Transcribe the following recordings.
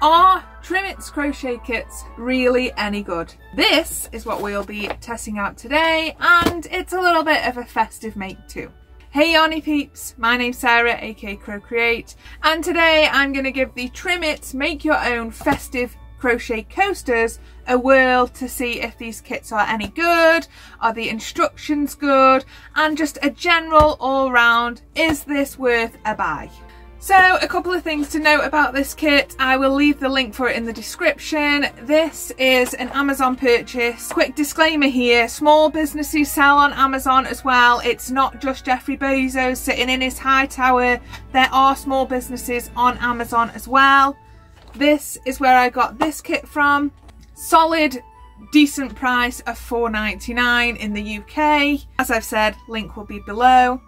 Are Trimitts crochet kits really any good? This is what we'll be testing out today, and it's a little bit of a festive make too. Hey yarny peeps, my name's Sarah, aka Crocreate, and today I'm going to give the Trimitts make your own festive crochet coasters a whirl to see if these kits are any good, are the instructions good, and just a general all round, is this worth a buy? So a couple of things to note about this kit. I will leave the link for it in the description. This is an Amazon purchase. Quick disclaimer here, small businesses sell on Amazon as well. It's not just Jeffrey Bezos sitting in his high tower. There are small businesses on Amazon as well. This is where I got this kit from. Solid, decent price of £4.99 in the UK. As I've said, link will be below.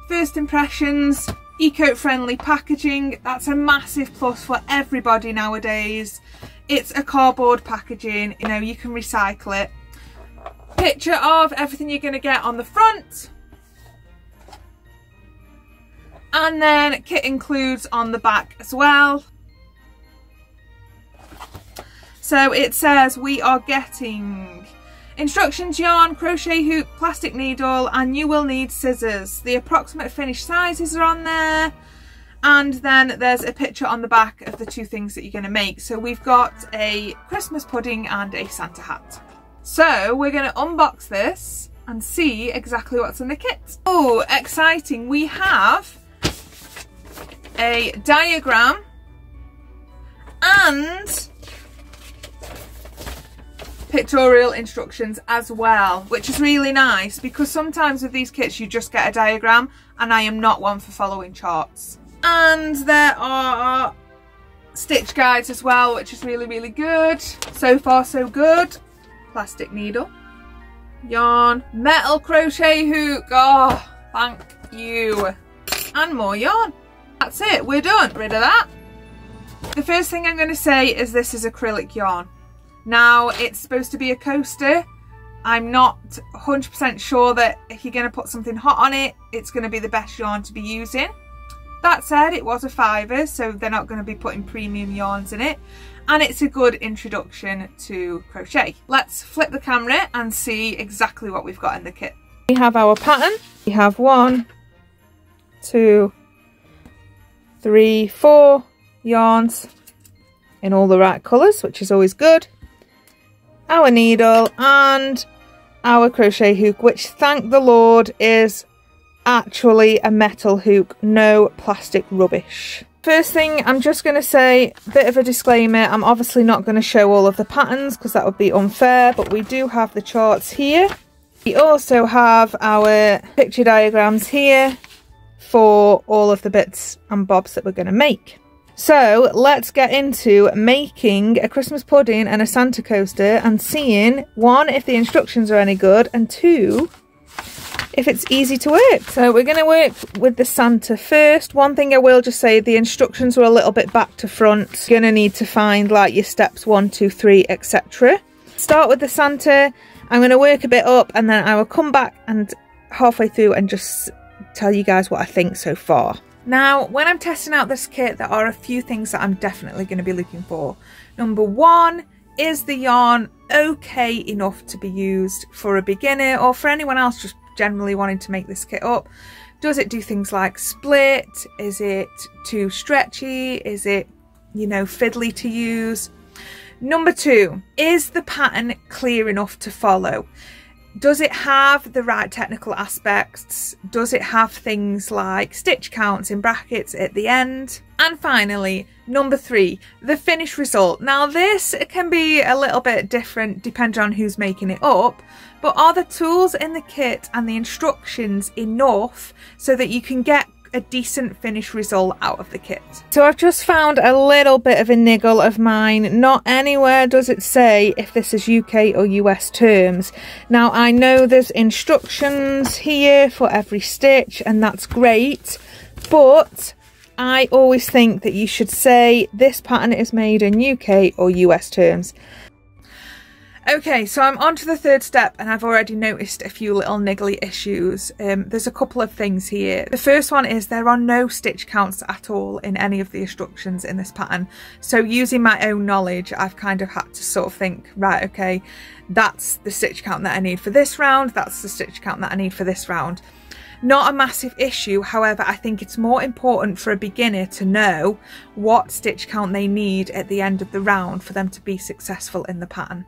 First impressions. Eco-friendly packaging, that's a massive plus for everybody nowadays. It's a cardboard packaging, you know, you can recycle it. Picture of everything you're going to get on the front. And then kit includes on the back as well. So it says we are getting instructions, yarn, crochet hook, plastic needle, and you will need scissors. The approximate finished sizes are on there, and then there's a picture on the back of the two things that you're going to make. So we've got a Christmas pudding and a Santa hat. So we're going to unbox this and see exactly what's in the kit. Oh, exciting. We have a diagram and pictorial instructions as well, which is really nice because sometimes with these kits you just get a diagram, and I am not one for following charts. And there are stitch guides as well, which is really good. So far so good. Plastic needle, yarn, metal crochet hook, oh thank you, and more yarn. That's it, we're done, rid of that. The first thing I'm going to say is this is acrylic yarn. Now, it's supposed to be a coaster. I'm not 100% sure that if you're going to put something hot on it, it's going to be the best yarn to be using. That said, it was a £5, so they're not going to be putting premium yarns in it. And it's a good introduction to crochet. Let's flip the camera and see exactly what we've got in the kit. We have our pattern. We have 1, 2, 3, 4 yarns in all the right colours, which is always good. Our needle and our crochet hook, which thank the Lord is actually a metal hook, no plastic rubbish. First thing, I'm just going to say a bit of a disclaimer. I'm obviously not going to show all of the patterns because that would be unfair, but we do have the charts here. We also have our picture diagrams here for all of the bits and bobs that we're going to make. So let's get into making a Christmas pudding and a Santa coaster and seeing, 1, if the instructions are any good, and 2, if it's easy to work. So we're going to work with the Santa first. One thing I will just say, the instructions are a little bit back to front. You're going to need to find like your steps 1, 2, 3, etc. Start with the Santa. I'm going to work a bit up and then I will come back and halfway through and just tell you guys what I think so far. Now, when I'm testing out this kit, there are a few things that I'm definitely going to be looking for. Number 1, is the yarn okay enough to be used for a beginner or for anyone else just generally wanting to make this kit up? Does it do things like split? Is it too stretchy? Is it, you know, fiddly to use? Number 2, is the pattern clear enough to follow? Does it have the right technical aspects? Does it have things like stitch counts in brackets at the end? And finally, number 3, the finished result. Now this can be a little bit different depending on who's making it up, but are the tools in the kit and the instructions enough so that you can get a decent finished result out of the kit? So I've just found a little bit of a niggle of mine. Not anywhere does it say if this is UK or US terms. Now I know there's instructions here for every stitch and that's great, but I always think that you should say this pattern is made in UK or US terms. Okay, so I'm on to the third step and I've already noticed a few little niggly issues. There's a couple of things here. The first one is there are no stitch counts at all in any of the instructions in this pattern. So using my own knowledge, I've kind of had to sort of think, right, okay, that's the stitch count that I need for this round, that's the stitch count that I need for this round. Not a massive issue, however, I think it's more important for a beginner to know what stitch count they need at the end of the round for them to be successful in the pattern.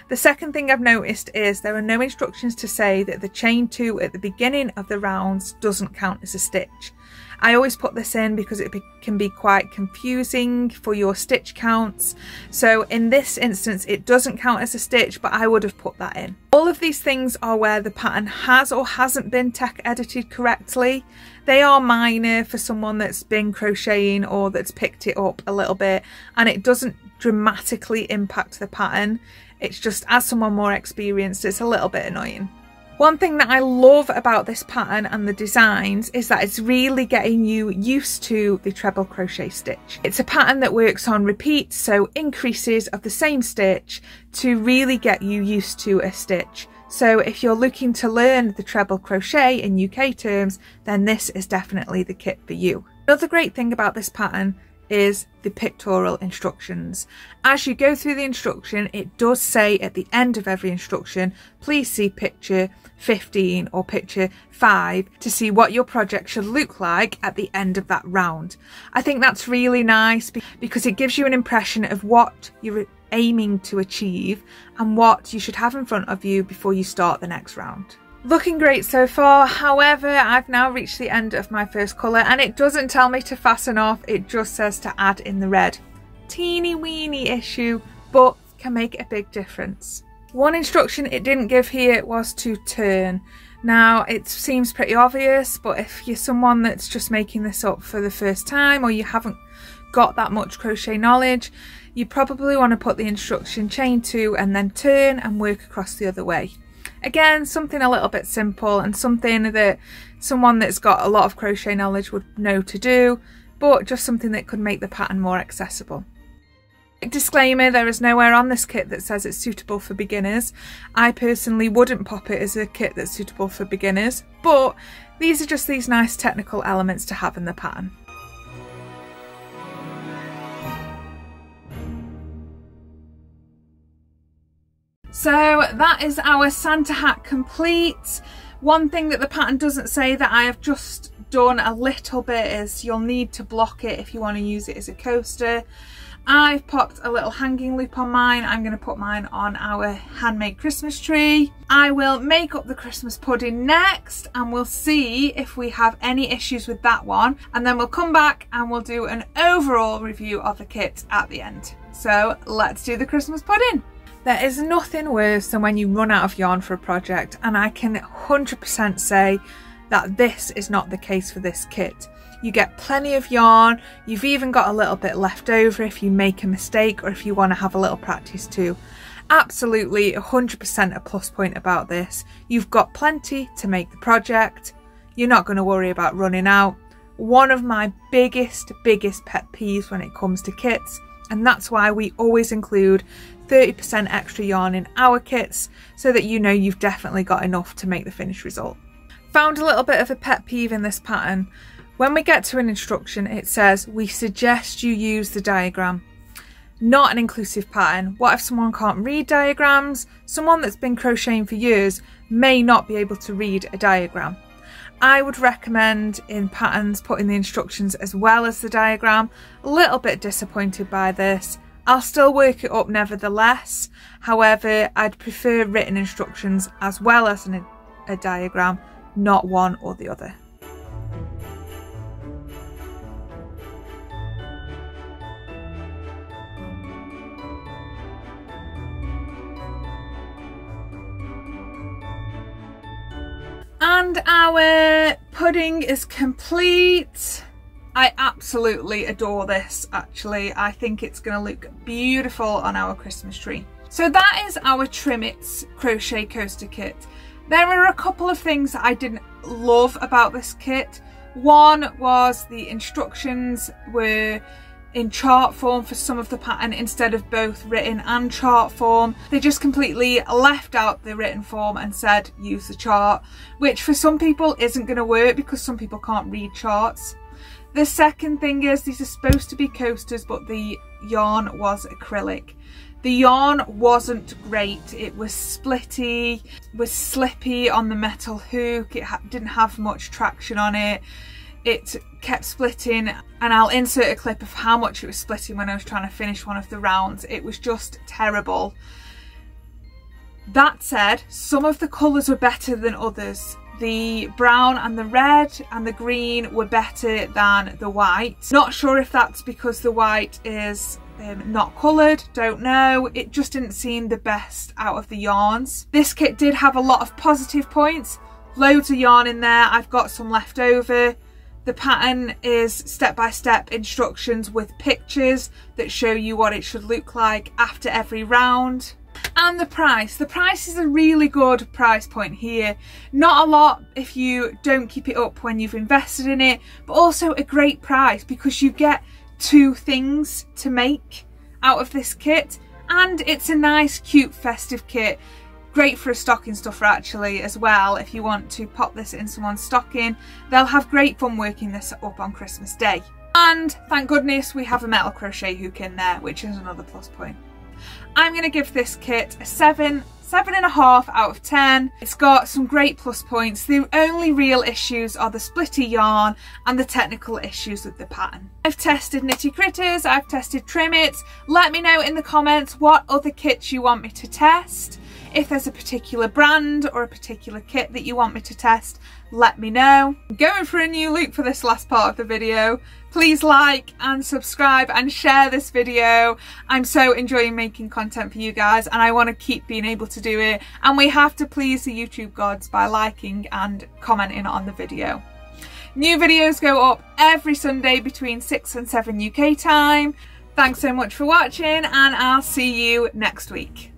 The second thing I've noticed is there are no instructions to say that the chain 2 at the beginning of the rounds doesn't count as a stitch. I always put this in because it can be quite confusing for your stitch counts. So in this instance, it doesn't count as a stitch, but I would have put that in. All of these things are where the pattern has or hasn't been tech edited correctly. They are minor for someone that's been crocheting or that's picked it up a little bit, and it doesn't dramatically impact the pattern. It's just, as someone more experienced, it's a little bit annoying. One thing that I love about this pattern and the designs is that it's really getting you used to the treble crochet stitch. It's a pattern that works on repeats, so increases of the same stitch to really get you used to a stitch. So if you're looking to learn the treble crochet in UK terms, then this is definitely the kit for you. Another great thing about this pattern is the pictorial instructions. As you go through the instruction, it does say at the end of every instruction, please see picture 15 or picture 5 to see what your project should look like at the end of that round. I think that's really nice because it gives you an impression of what you're aiming to achieve and what you should have in front of you before you start the next round. Looking great so far, however, I've now reached the end of my first colour and it doesn't tell me to fasten off, it just says to add in the red. Teeny weeny issue, but can make a big difference. One instruction it didn't give here was to turn. Now, it seems pretty obvious, but if you're someone that's just making this up for the first time or you haven't got that much crochet knowledge, you probably want to put the instruction chain 2 and then turn and work across the other way. Again, something a little bit simple and something that someone that's got a lot of crochet knowledge would know to do, but just something that could make the pattern more accessible. Disclaimer, there is nowhere on this kit that says it's suitable for beginners. I personally wouldn't pop it as a kit that's suitable for beginners, but these are just these nice technical elements to have in the pattern. So that is our Santa hat complete. One thing that the pattern doesn't say that I have just done a little bit is you'll need to block it if you want to use it as a coaster. I've popped a little hanging loop on mine. I'm going to put mine on our handmade Christmas tree. I will make up the Christmas pudding next and we'll see if we have any issues with that one, and then we'll come back and we'll do an overall review of the kit at the end. So let's do the Christmas pudding. There is nothing worse than when you run out of yarn for a project, and I can 100% say that this is not the case for this kit. You get plenty of yarn, you've even got a little bit left over if you make a mistake or if you want to have a little practice too. Absolutely 100% a plus point about this. You've got plenty to make the project, you're not going to worry about running out. One of my biggest pet peeves when it comes to kits, and that's why we always include 30% extra yarn in our kits so that you know you've definitely got enough to make the finished result. Found a little bit of a pet peeve in this pattern. When we get to an instruction, it says we suggest you use the diagram. Not an inclusive pattern. What if someone can't read diagrams? Someone that's been crocheting for years may not be able to read a diagram. I would recommend in patterns putting the instructions as well as the diagram. A little bit disappointed by this. I'll still work it up nevertheless. However, I'd prefer written instructions as well as a diagram, not one or the other. And our pudding is complete. I absolutely adore this, actually. I think it's going to look beautiful on our Christmas tree. So that is our Trimitts crochet coaster kit. There are a couple of things that I didn't love about this kit. One was the instructions were in chart form for some of the pattern instead of both written and chart form. They just completely left out the written form and said use the chart, which for some people isn't going to work because some people can't read charts. The second thing is these are supposed to be coasters, but the yarn was acrylic. The yarn wasn't great. It was splitty, was slippy on the metal hook. It didn't have much traction on it. It kept splitting, and I'll insert a clip of how much it was splitting when I was trying to finish one of the rounds. It was just terrible. That said, some of the colours were better than others. The brown and the red and the green were better than the white. Not sure if that's because the white is not coloured, don't know. It just didn't seem the best out of the yarns. This kit did have a lot of positive points, loads of yarn in there. I've got some left over. The pattern is step-by-step instructions with pictures that show you what it should look like after every round. And the price is a really good price point here. Not a lot if you don't keep it up when you've invested in it, but also a great price because you get 2 things to make out of this kit, and it's a nice cute festive kit. Great for a stocking stuffer actually as well. If you want to pop this in someone's stocking, they'll have great fun working this up on Christmas Day. And thank goodness we have a metal crochet hook in there, which is another plus point. I'm going to give this kit a 7.5 out of 10. It's got some great plus points. The only real issues are the splitty yarn and the technical issues with the pattern. I've tested Knitty Critters, I've tested Trimitts. Let me know in the comments what other kits you want me to test. If there's a particular brand or a particular kit that you want me to test, let me know. I'm going for a new look for this last part of the video. Please like and subscribe and share this video. I'm so enjoying making content for you guys and I want to keep being able to do it. And we have to please the YouTube gods by liking and commenting on the video. New videos go up every Sunday between 6 and 7 UK time. Thanks so much for watching and I'll see you next week.